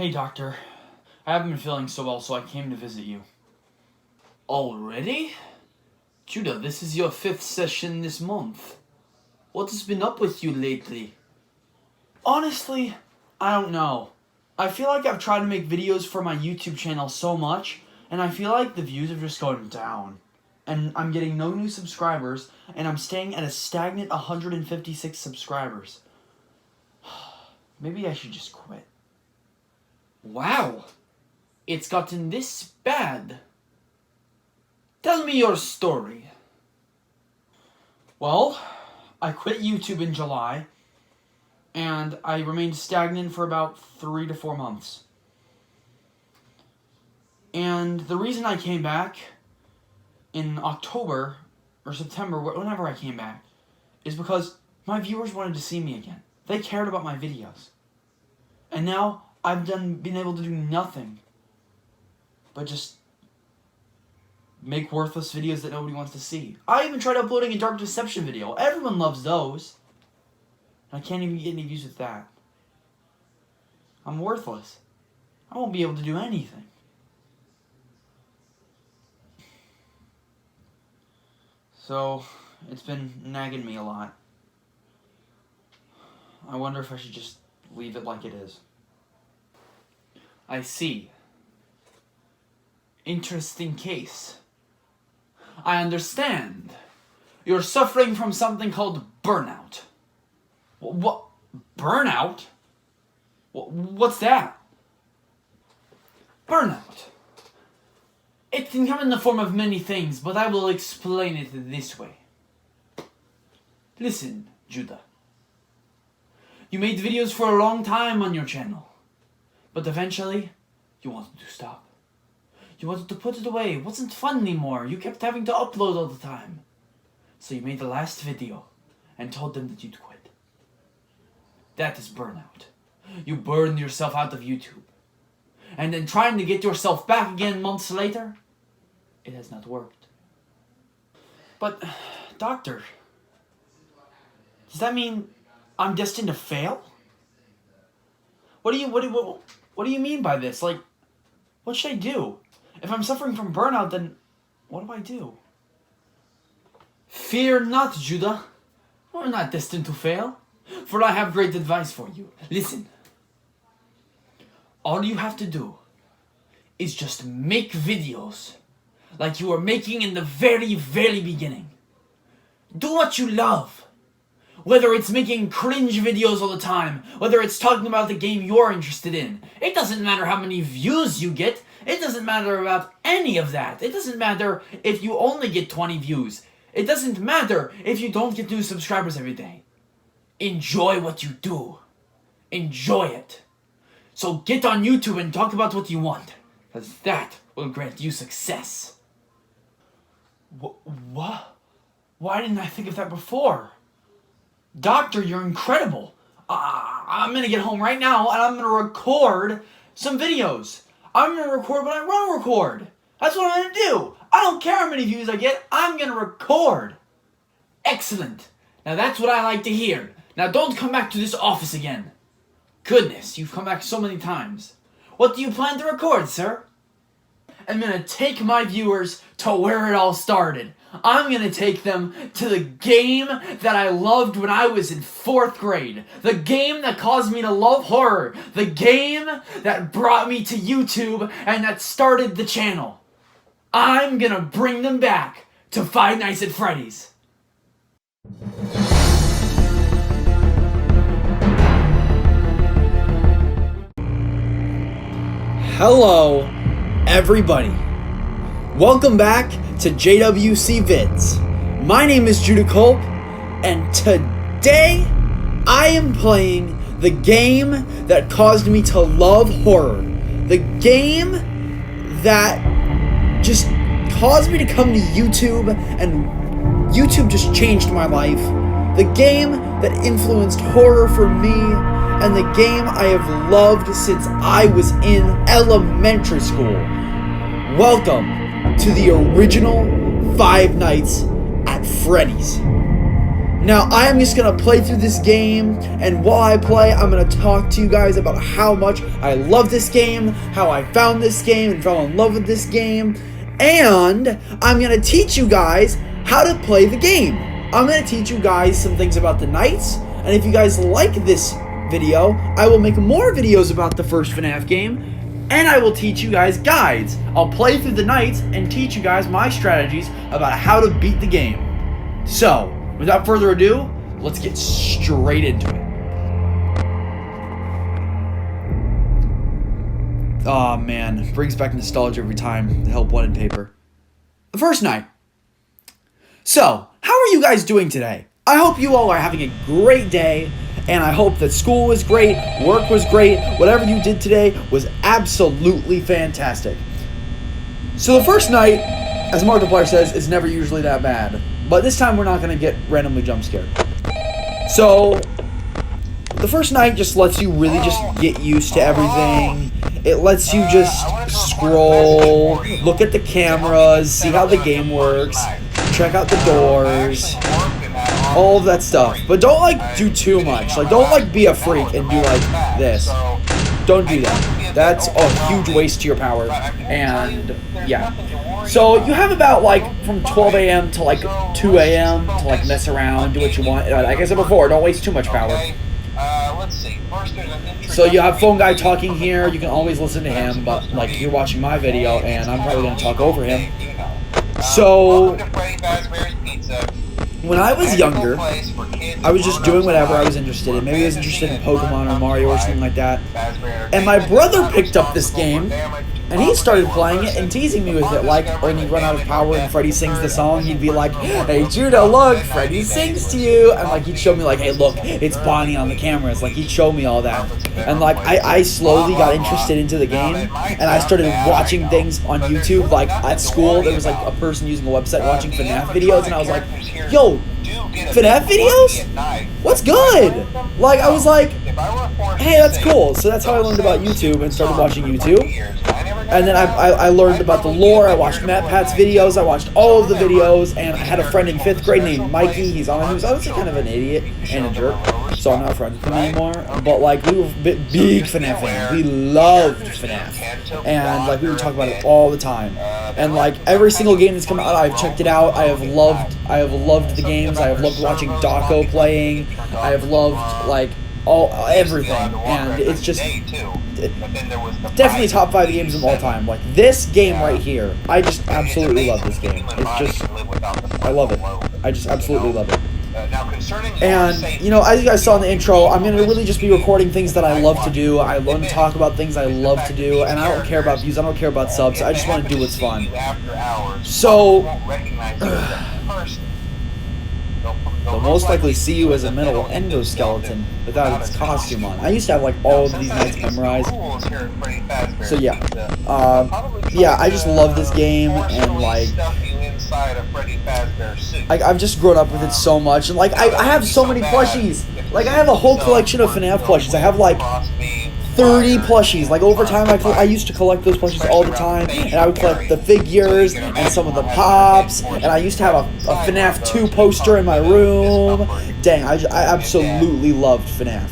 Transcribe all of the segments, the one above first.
Hey, doctor. I haven't been feeling so well, so I came to visit you. Already? Judah, this is your 5th session this month. What has been up with you lately? Honestly, I don't know. I feel like I've tried to make videos for my YouTube channel so much, and I feel like the views are just going down. And I'm getting no new subscribers, and I'm staying at a stagnant 156 subscribers. Maybe I should just quit. Wow! It's gotten this bad. Tell me your story. Well, I quit YouTube in July, and I remained stagnant for about 3 to 4 months. And the reason I came back in October or September, whenever I came back, is because my viewers wanted to see me again. They cared about my videos. And now I've been able to do nothing but just make worthless videos that nobody wants to see. I even tried uploading a Dark Deception video. Everyone loves those. I can't even get any views with that. I'm worthless. I won't be able to do anything. So, it's been nagging me a lot. I wonder if I should just leave it like it is. I see. Interesting case. I understand. You're suffering from something called burnout. What? Burnout? What's that? Burnout. It can come in the form of many things, but I will explain it this way. Listen, Judah. You made videos for a long time on your channel, but eventually, you wanted to stop. You wanted to put it away. It wasn't fun anymore. You kept having to upload all the time. So you made the last video and told them that you'd quit. That is burnout. You burned yourself out of YouTube. And then trying to get yourself back again months later, it has not worked. But, doctor, does that mean I'm destined to fail? What do you mean by this? Like, what should I do? If I'm suffering from burnout, then what do I do? Fear not, Judah. We're not destined to fail. For I have great advice for you. Listen. All you have to do is just make videos like you were making in the very, very beginning. Do what you love. Whether it's making cringe videos all the time, whether it's talking about the game you're interested in. It doesn't matter how many views you get. It doesn't matter about any of that. It doesn't matter if you only get 20 views. It doesn't matter if you don't get new subscribers every day. Enjoy what you do. Enjoy it. So get on YouTube and talk about what you want, because that will grant you success. What? Why didn't I think of that before? Doctor, you're incredible. I'm going to get home right now and I'm going to record some videos. I'm going to record what I want to record. That's what I'm going to do. I don't care how many views I get. I'm going to record. Excellent. Now that's what I like to hear. Now don't come back to this office again. Goodness, you've come back so many times. What do you plan to record, sir? I'm going to take my viewers to where it all started. I'm going to take them to the game that I loved when I was in 4th grade. The game that caused me to love horror. The game that brought me to YouTube and that started the channel. I'm going to bring them back to Five Nights at Freddy's. Hello, everybody. Welcome back to JWC Vids. My name is Judah Culp, and today I am playing the game that caused me to love horror. The game that just caused me to come to YouTube, and YouTube just changed my life. The game that influenced horror for me, and the game I have loved since I was in elementary school. Welcome to the original Five Nights at Freddy's. Now, I am just going to play through this game, and while I play, I'm going to talk to you guys about how much I love this game, how I found this game and fell in love with this game, and I'm going to teach you guys how to play the game. I'm going to teach you guys some things about the nights, and if you guys like this video, I will make more videos about the first FNAF game, and I will teach you guys guides. I'll play through the nights and teach you guys my strategies about how to beat the game. So, without further ado, let's get straight into it. Oh man, brings back nostalgia every time. The Help Wanted paper. The first night. So, how are you guys doing today? I hope you all are having a great day, and I hope that school was great, work was great, whatever you did today was absolutely fantastic. So the first night, as Markiplier says, is never usually that bad. But this time we're not going to get randomly jump scared. So, the first night just lets you really just get used to everything. It lets you just scroll, look at the cameras, see how the game works, check out the doors, all of that stuff. But don't like do too much. Like don't like be a freak and do like this. Don't do that. That's a huge waste to your power. And yeah. So you have about like from 12 a.m. to like 2 a.m. to like mess around, do what you want. Like I said before, don't waste too much power. So you have Phone Guy talking here. You can always listen to him, but like you're watching my video, and I'm probably gonna talk over him. So when I was younger, I was just doing whatever I was interested in. Maybe I was interested in Pokemon or Mario or something like that. And my brother picked up this game, and he started playing it and teasing me with it. Like, when he'd run out of power and Freddy sings the song, he'd be like, "Hey, Judah, look, Freddy sings to you." And, like, he'd show me, like, "Hey, look, it's Bonnie on the cameras." Like, he'd show me all that. And, like, I slowly got interested into the game, and I started watching things on YouTube. Like, at school, there was, like, a person using a website watching FNAF videos, and I was like, "Yo, FNAF videos? What's good?" Like, I was like, "Hey, that's cool." So that's how I learned about YouTube and started watching YouTube. And then I learned about the lore. I watched Matt Pat's videos. I watched all of the videos. And I had a friend in 5th grade named Mikey. He was honestly kind of an idiot and a jerk. So I'm not friends with him anymore. But, like, we were big FNAF fans. We loved FNAF. And, like, we would talk about it all the time. And, like, every single game that's come out, I've checked it out. I have loved the games. I have loved watching Dawko playing. I have loved, like, everything. And it's just definitely top 5 games of all time. Like, this game right here, I just absolutely love this game. It's just, I love it. I just absolutely love it. And, you know, as you guys saw in the intro, I'm going to really just be recording things that I love to do. I want to talk about things I love to do, and I don't care about views, I don't care about subs, I just want to do what's fun. So, they'll most likely see you as a metal endoskeleton without its costume on. I used to have, like, all of these nights memorized. So, yeah. Yeah, I just love this game, and, like, I've just grown up with it so much. And, like, I have so many plushies. Like, I have a whole collection of FNAF plushies. I have, like, 30 plushies. Like, over time, I used to collect those plushies all the time, and I would collect the figures and some of the pops, and I used to have a FNAF 2 poster in my room. Dang, I absolutely loved FNAF.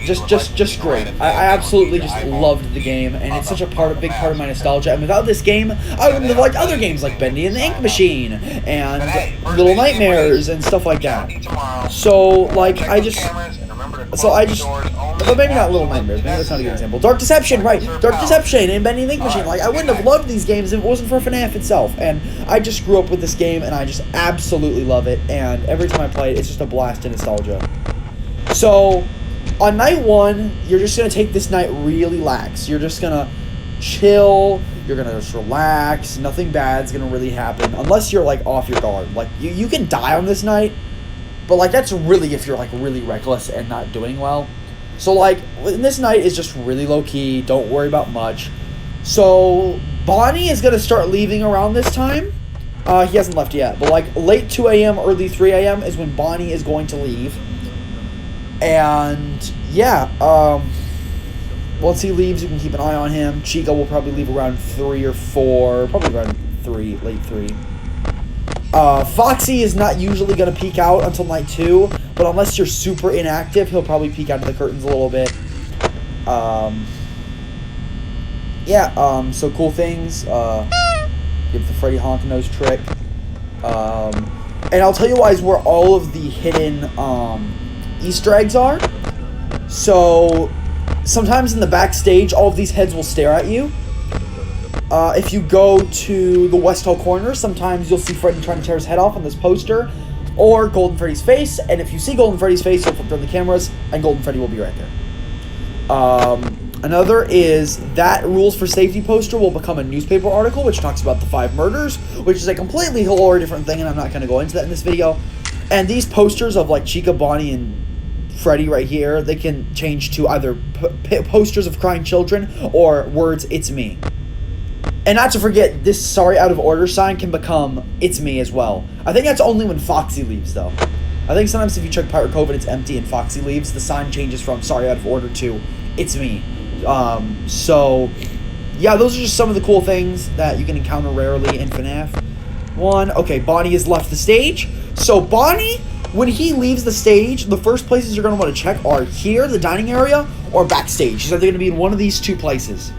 Just great. I absolutely just loved the game, and it's such a big part of my nostalgia. And without this game, I wouldn't have liked other games like Bendy and the Ink Machine and Little Nightmares and stuff like that. So, like, but maybe not Little Nightmares, maybe that's not a good example. Dark Deception, right, Dark Deception and Bendy and the Ink Machine. Like, I wouldn't have loved these games if it wasn't for FNAF itself. And I just grew up with this game, and I just absolutely love it. And every time I play it, it's just a blast of nostalgia. So, on night 1, you're just going to take this night really lax. You're just going to chill. You're going to just relax. Nothing bad's going to really happen. Unless you're, like, off your guard. Like, you can die on this night. But, like, that's really if you're, like, really reckless and not doing well. So, like, this night is just really low-key. Don't worry about much. So, Bonnie is going to start leaving around this time. He hasn't left yet. But, like, late 2 a.m., early 3 a.m. is when Bonnie is going to leave. And, yeah, once he leaves, you can keep an eye on him. Chica will probably leave around 3 or 4, probably around 3, late 3. Foxy is not usually going to peek out until night 2, but unless you're super inactive, he'll probably peek out of the curtains a little bit. So cool things. Give the Freddy honk nose trick. And I'll tell you guys where all of the hidden Easter eggs are. So sometimes in the backstage, all of these heads will stare at you. If you go to the West Hall corner, sometimes you'll see Freddy trying to tear his head off on this poster, or Golden Freddy's face. And if you see Golden Freddy's face, you'll flip through the cameras, and Golden Freddy will be right there. Another is that Rules for Safety poster will become a newspaper article, which talks about the 5 murders, which is a completely whole different thing, and I'm not going to go into that in this video. And these posters of, like, Chica, Bonnie, and Freddy right here, they can change to either posters of crying children or words, "It's me." And not to forget, this "Sorry Out of Order" sign can become "It's me" as well. I think that's only when Foxy leaves, though. I think sometimes if you check Pirate Cove and it's empty and Foxy leaves, the sign changes from "Sorry Out of Order" to "It's me." So, yeah, those are just some of the cool things that you can encounter rarely in FNAF 1. Okay, Bonnie has left the stage. So, Bonnie, when he leaves the stage, the first places you're going to want to check are here, the dining area, or backstage. He's either going to be in one of these 2 places.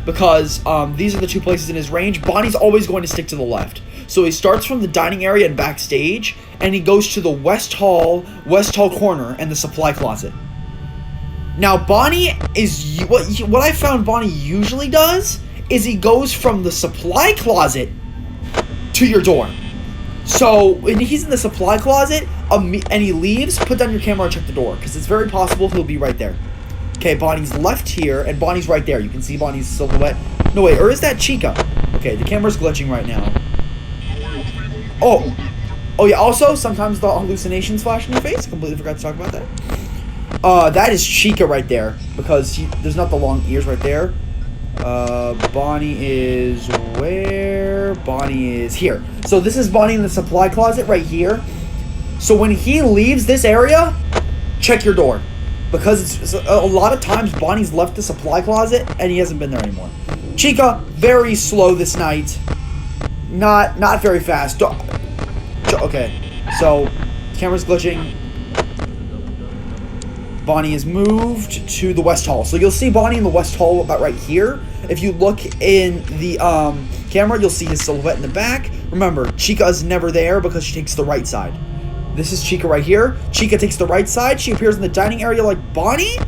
Because these are the 2 places in his range. Bonnie's always going to stick to the left. So he starts from the dining area and backstage, and he goes to the West Hall corner and the supply closet. Now, Bonnie is... What I found Bonnie usually does is he goes from the supply closet to your door. So, when he's in the supply closet and he leaves, put down your camera and check the door, because it's very possible he'll be right there. Okay, Bonnie's left here, and Bonnie's right there. You can see Bonnie's silhouette. No, wait, or is that Chica? Okay, the camera's glitching right now. Oh, yeah, also, sometimes the hallucinations flash in your face. I completely forgot to talk about that. That is Chica right there, because there's not the long ears right there. Bonnie is where? Bonnie is here. So this is Bonnie in the supply closet right here. So when he leaves this area, check your door. Because it's a lot of times Bonnie's left the supply closet and he hasn't been there anymore. Chica, very slow this night. Not very fast. Okay, so camera's glitching. Bonnie is moved to the West Hall. So you'll see Bonnie in the West Hall about right here. If you look in the camera, you'll see his silhouette in the back. Remember, Chica is never there because she takes the right side. This is Chica right here. Chica takes the right side. She appears in the dining area like Bonnie,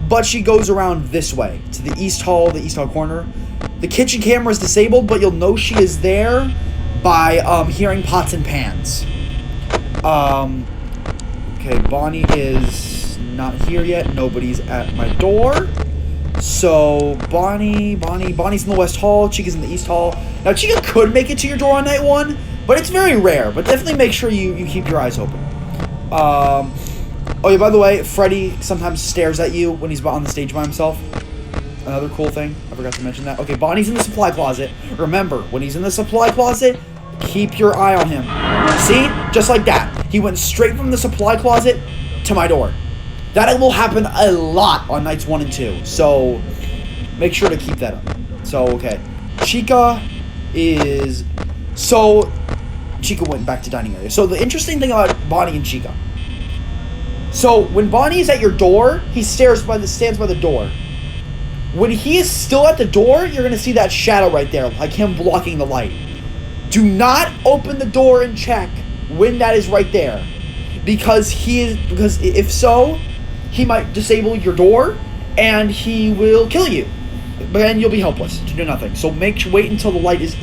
but she goes around this way to the East Hall corner. The kitchen camera is disabled, but you'll know she is there by hearing pots and pans. Okay, Bonnie is not here yet. Nobody's at my door. So, Bonnie's in the West Hall. Chica's in the East Hall. Now, Chica could make it to your door on night 1, but it's very rare. But definitely make sure you keep your eyes open. Oh, yeah, by the way, Freddy sometimes stares at you when he's on the stage by himself. Another cool thing. I forgot to mention that. Okay, Bonnie's in the supply closet. Remember, when he's in the supply closet, keep your eye on him. See? Just like that. He went straight from the supply closet to my door. That will happen a lot on nights 1 and 2. So, make sure to keep that up. So, okay. Chica went back to dining area. So, the interesting thing about Bonnie and Chica. So, when Bonnie is at your door, he stands by the door. When he is still at the door, you're going to see that shadow right there, like him blocking the light. Do not open the door and check when that is right there. Because if so, he might disable your door, and he will kill you. But then you'll be helpless to do nothing. So wait until the light is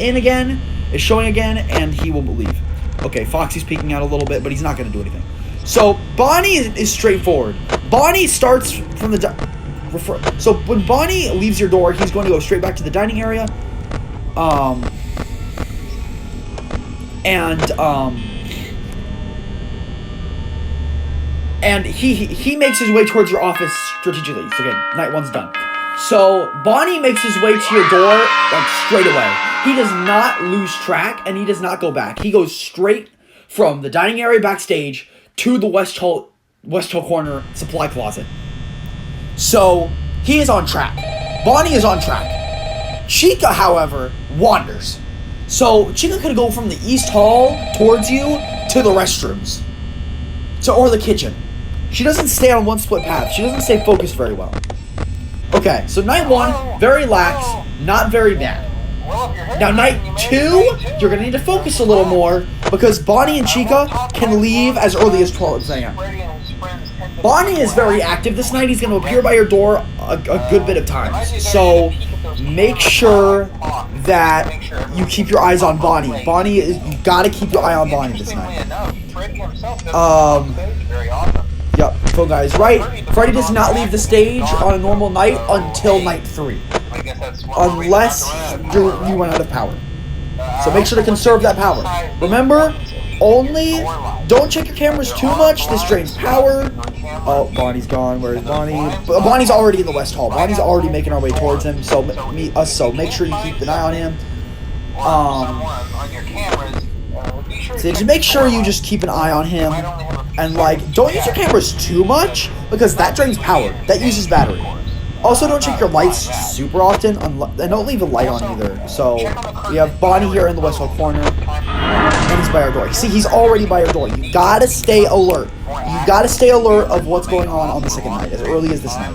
showing again, and he will leave. Okay, Foxy's peeking out a little bit, but he's not going to do anything. So Bonnie is straightforward. Bonnie starts from so when Bonnie leaves your door, he's going to go straight back to the dining area. And he makes his way towards your office strategically. So again, night 1's done. So Bonnie makes his way to your door like straight away. He does not lose track and he does not go back. He goes straight from the dining area backstage to the West Hall corner supply closet. So he is on track. Bonnie is on track. Chica, however, wanders. So Chica could go from the East Hall towards you to the restrooms. Or the kitchen. She doesn't stay on one split path. She doesn't stay focused very well. Okay, so night 1, very lax, not very bad. Now night 2, you're gonna need to focus a little more because Bonnie and Chica can leave as early as 12 a.m. Bonnie is very active this night. He's gonna appear by your door a good bit of times. So make sure that you keep your eyes on Bonnie. You gotta keep your eye on Bonnie this night. Yep, phone guy is right. Freddy does not leave the stage on a normal night until night 3. Unless you run out of power. So make sure to conserve that power. Remember, don't check your cameras too much. This drains power. Oh, Bonnie's gone. Where is Bonnie? Bonnie's already in the West Hall. Bonnie's already making our way towards him. So make sure you keep an eye on him. So just make sure you just keep an eye on him. And don't use your cameras too much because that drains power. That uses battery. Also, don't check your lights super often, and don't leave a light on either. So, we have Bonnie here in the West Hall corner, and he's by our door. See, he's already by our door. You gotta stay alert. You gotta stay alert of what's going on the second night, as early as this night.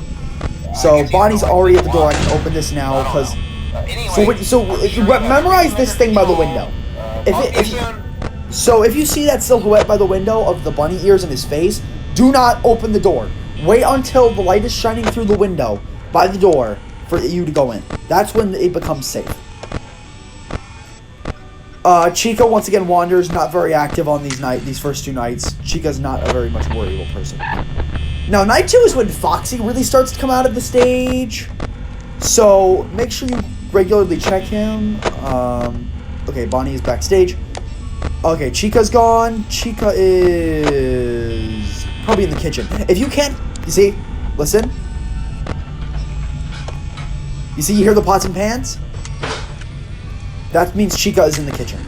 So, Bonnie's already at the door. I can open this now, because... So, memorize this thing by the window. If you see that silhouette by the window of the bunny ears in his face, do not open the door. Wait until the light is shining through the window by the door for you to go in. That's when it becomes safe. Chica once again wanders, not very active on these first 2 nights. Chica's not a very much worryable person. Now, night 2 is when Foxy really starts to come out of the stage. So make sure you regularly check him. Okay, Bonnie is backstage. Okay, Chica's gone. Chica is probably in the kitchen. If you can't, you see, listen. You see, you hear the pots and pans? That means Chica is in the kitchen.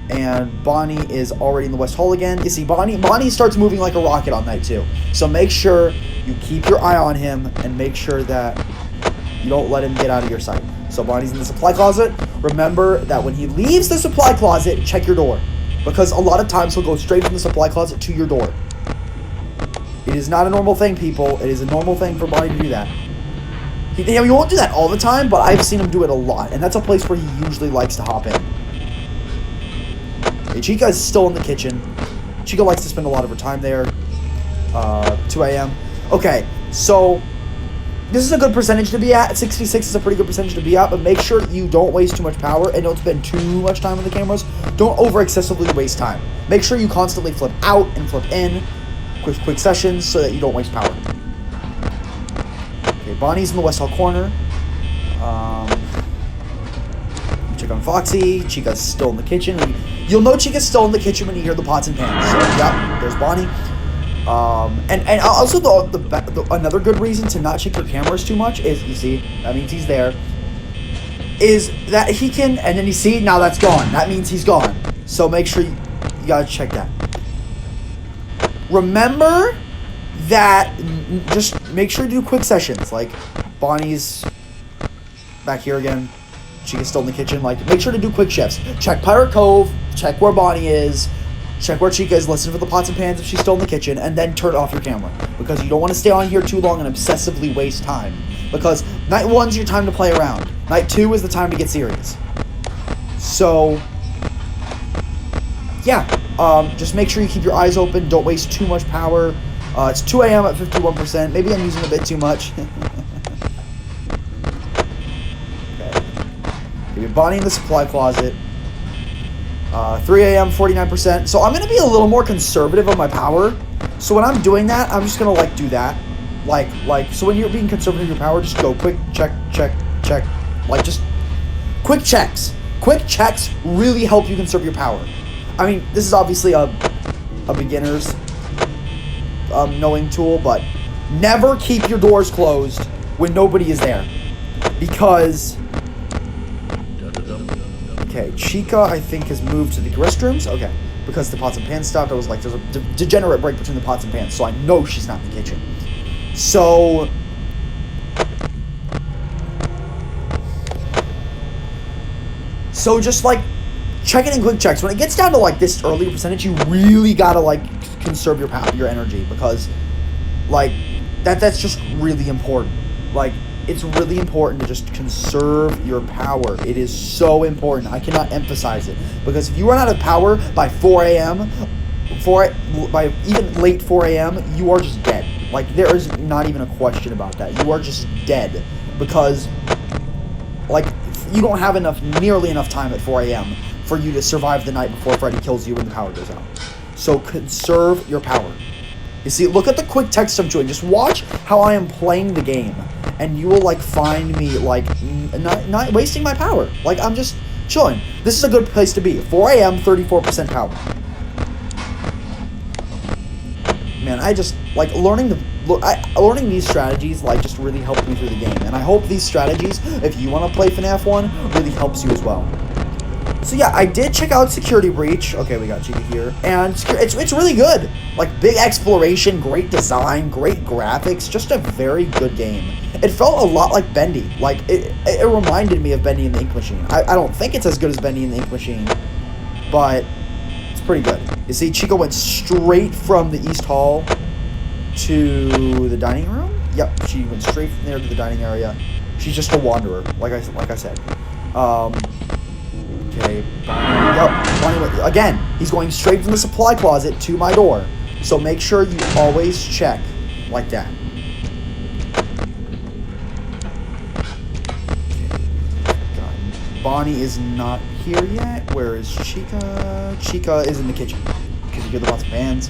And Bonnie is already in the West Hall again. You see, Bonnie starts moving like a rocket on night 2. So make sure you keep your eye on him and make sure that you don't let him get out of your sight. So Bonnie's in the supply closet. Remember that when he leaves the supply closet, check your door. Because a lot of times he'll go straight from the supply closet to your door. It is not a normal thing, people. It is a normal thing for Bonnie to do that. He won't do that all the time, but I've seen him do it a lot. And that's a place where he usually likes to hop in. Okay, Chica is still in the kitchen. Chica likes to spend a lot of her time there. 2 a.m. Okay, so... this is a good percentage to be at. 66 is a pretty good percentage to be at, but make sure you don't waste too much power and don't spend too much time on the cameras. Don't over-excessively waste time. Make sure you constantly flip out and flip in, quick sessions, so that you don't waste power. Okay, Bonnie's in the West Hall corner. Check on Foxy. Chica's still in the kitchen. You'll know Chica's still in the kitchen when you hear the pots and pans. So, yeah, there's Bonnie. And also another good reason to not check your cameras too much is, you see, that means he's there, is that he can, and then you see, now that's gone. That means he's gone. So make sure you gotta check that. Remember that, just make sure to do quick sessions, like Bonnie's back here again, Chica's still in the kitchen, make sure to do quick shifts. Check Pirate Cove, check where Bonnie is, check where Chica is, listen for the pots and pans if she's still in the kitchen, and then turn off your camera. Because you don't want to stay on here too long and obsessively waste time. Because night 1's your time to play around. Night 2 is the time to get serious. So, yeah. Just make sure you keep your eyes open. Don't waste too much power. It's 2 a.m. at 51%. Maybe I'm using a bit too much. Okay. Maybe Bonnie in the supply closet. 3 a.m., 49%. So I'm going to be a little more conservative on my power. So when I'm doing that, I'm just going to, do that. So when you're being conservative with your power, just go quick, check. Just quick checks. Quick checks really help you conserve your power. I mean, this is obviously a beginner's knowing tool, but never keep your doors closed when nobody is there. Because... okay, Chica, I think, has moved to the restrooms. Okay, because the pots and pans stopped, I was like, there's a degenerate break between the pots and pans, so I know she's not in the kitchen. So... just, check it in quick checks. When it gets down to like this early percentage, you really gotta like conserve your power, your energy, because like that's just really important. Like it's really important to just conserve your power. It is so important. I cannot emphasize it, because if you run out of power by 4 a.m., by even late 4 a.m., you are just dead. Like there is not even a question about that. You are just dead, because like you don't have nearly enough time at 4 a.m. for you to survive the night before Freddy kills you when the power goes out. So conserve your power. You see, look at the quick text I'm doing. Just watch how I am playing the game, and you will like find me like not wasting my power. Like I'm just chilling. This is a good place to be. 4 a.m., 34% power. Man, I just like learning these strategies like just really helped me through the game, and I hope these strategies, if you want to play FNAF 1, really helps you as well. So yeah, I did check out Security Breach. Okay, we got Chica here, and it's really good. Like big exploration, great design, great graphics, just a very good game. It felt a lot like Bendy. Like it reminded me of Bendy and the Ink Machine. I don't think it's as good as Bendy and the Ink Machine, but it's pretty good. You see, Chica went straight from the East Hall to the dining room. Yep, she went straight from there to the dining area. She's just a wanderer, like I said. Okay. Yep. Again, he's going straight from the supply closet to my door. So make sure you always check like that. Bonnie is not here yet. Where is Chica? Chica is in the kitchen, because you hear lots of bands.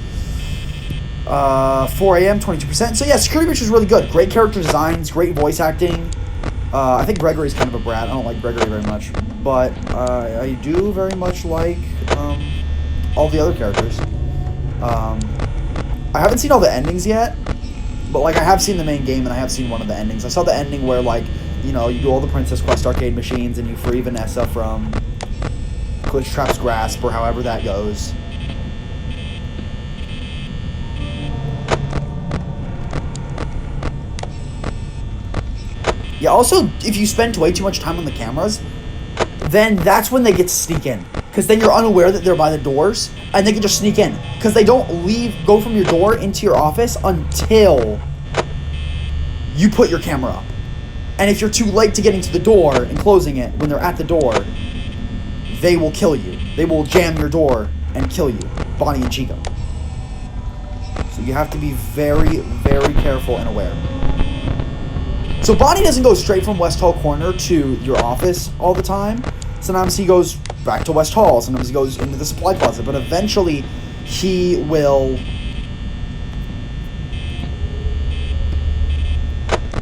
4 a.m., 22%. So yeah, Security Breach is really good. Great character designs, great voice acting. I think Gregory's kind of a brat. I don't like Gregory very much, but I do very much like all the other characters. I haven't seen all the endings yet, but like I have seen the main game, and I have seen one of the endings. I saw the ending where like, you know, you do all the Princess Quest arcade machines and you free Vanessa from Glitchtrap's grasp, or however that goes. Yeah, also, if you spend way too much time on the cameras, then that's when they get to sneak in. Because then you're unaware that they're by the doors, and they can just sneak in. Because they don't go from your door into your office until you put your camera up. And if you're too late to getting to the door and closing it when they're at the door, they will kill you. They will jam your door and kill you, Bonnie and Chica. So you have to be very, very careful and aware. So Bonnie doesn't go straight from West Hall Corner to your office all the time. Sometimes he goes back to West Hall. Sometimes he goes into the supply closet. But eventually, he will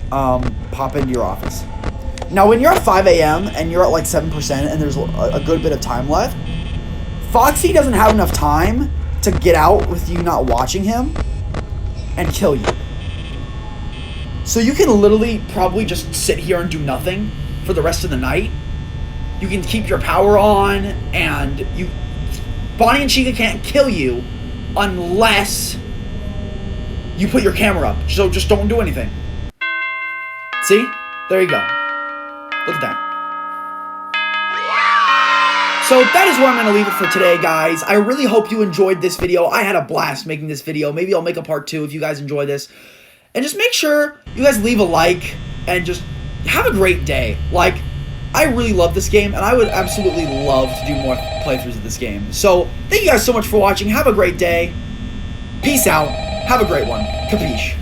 pop into your office. Now, when you're at 5 a.m. and you're at like 7% and there's a good bit of time left, Foxy doesn't have enough time to get out with you not watching him and kill you. So you can literally probably just sit here and do nothing for the rest of the night. You can keep your power on, and Bonnie and Chica can't kill you unless you put your camera up. So just don't do anything. See? There you go. Look at that. So that is where I'm going to leave it for today, guys. I really hope you enjoyed this video. I had a blast making this video. Maybe I'll make a part 2 if you guys enjoy this. And just make sure you guys leave a like and just have a great day. Like, I really love this game, and I would absolutely love to do more playthroughs of this game. So, thank you guys so much for watching. Have a great day. Peace out. Have a great one. Capiche.